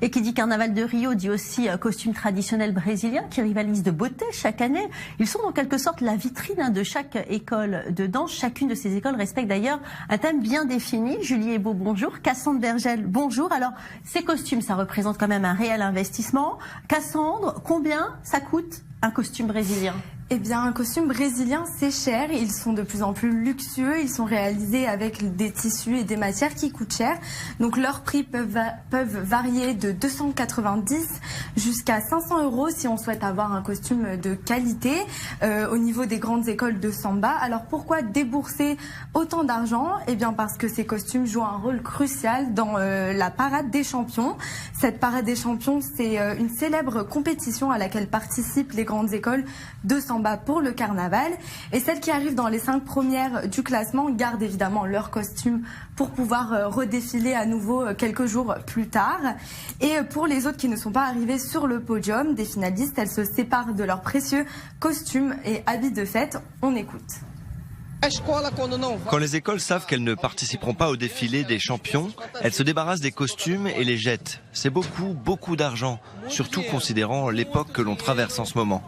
Et qui dit carnaval de Rio dit aussi costume traditionnel brésilien qui rivalise de beauté chaque année. Ils sont en quelque sorte la vitrine de chaque école de danse. Chacune de ces écoles respecte d'ailleurs un thème bien défini. Julie Ebeau, bonjour. Cassandre Bergel, bonjour. Alors, ces costumes, ça représente quand même un réel investissement. Cassandre, combien ça coûte un costume brésilien ? Eh bien, un costume brésilien, c'est cher. Ils sont de plus en plus luxueux. Ils sont réalisés avec des tissus et des matières qui coûtent cher. Donc, leurs prix peuvent varier de 290 jusqu'à 500 € si on souhaite avoir un costume de qualité au niveau des grandes écoles de samba. Alors, pourquoi débourser autant d'argent? Eh bien, parce que ces costumes jouent un rôle crucial dans la parade des champions. Cette parade des champions, c'est une célèbre compétition à laquelle participent les grandes écoles de samba pour le carnaval, et celles qui arrivent dans les 5 premières du classement gardent évidemment leur costume pour pouvoir redéfiler à nouveau quelques jours plus tard. Et pour les autres qui ne sont pas arrivés sur le podium des finalistes, elles se séparent de leurs précieux costumes et habits de fête. On écoute. Quand les écoles savent qu'elles ne participeront pas au défilé des champions, elles se débarrassent des costumes et les jettent. C'est beaucoup d'argent, surtout considérant l'époque que l'on traverse en ce moment.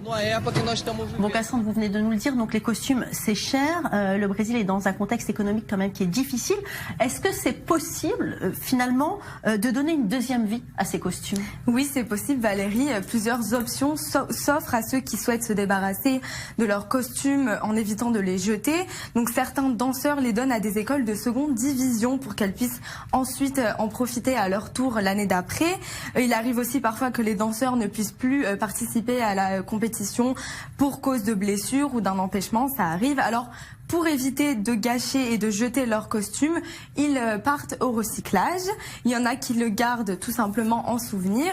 Bon, Cassandre, vous venez de nous le dire, donc les costumes, c'est cher. Le Brésil est dans un contexte économique quand même qui est difficile. Est-ce que c'est possible, finalement, de donner une deuxième vie à ces costumes? Oui, c'est possible, Valérie. Plusieurs options s'offrent à ceux qui souhaitent se débarrasser de leurs costumes en évitant de les jeter. Donc certains danseurs les donnent à des écoles de seconde division pour qu'elles puissent ensuite en profiter à leur tour l'année d'après. Il arrive aussi parfois que les danseurs ne puissent plus participer à la compétition pour cause de blessures ou d'un empêchement, ça arrive. Alors pour éviter de gâcher et de jeter leurs costumes, ils partent au recyclage. Il y en a qui le gardent tout simplement en souvenir.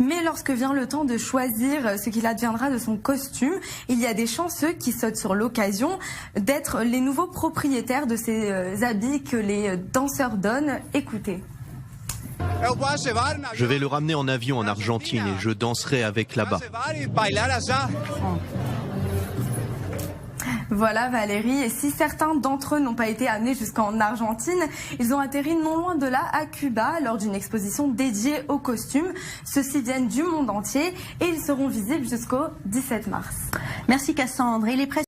Mais lorsque vient le temps de choisir ce qu'il adviendra de son costume, il y a des chanceux qui sautent sur l'occasion d'être les nouveaux propriétaires de ces habits que les danseurs donnent. Écoutez. Je vais le ramener en avion en Argentine et je danserai avec là-bas. Voilà Valérie, et si certains d'entre eux n'ont pas été amenés jusqu'en Argentine, ils ont atterri non loin de là à Cuba lors d'une exposition dédiée aux costumes. Ceux-ci viennent du monde entier et ils seront visibles jusqu'au 17 mars. Merci Cassandre. Il est presque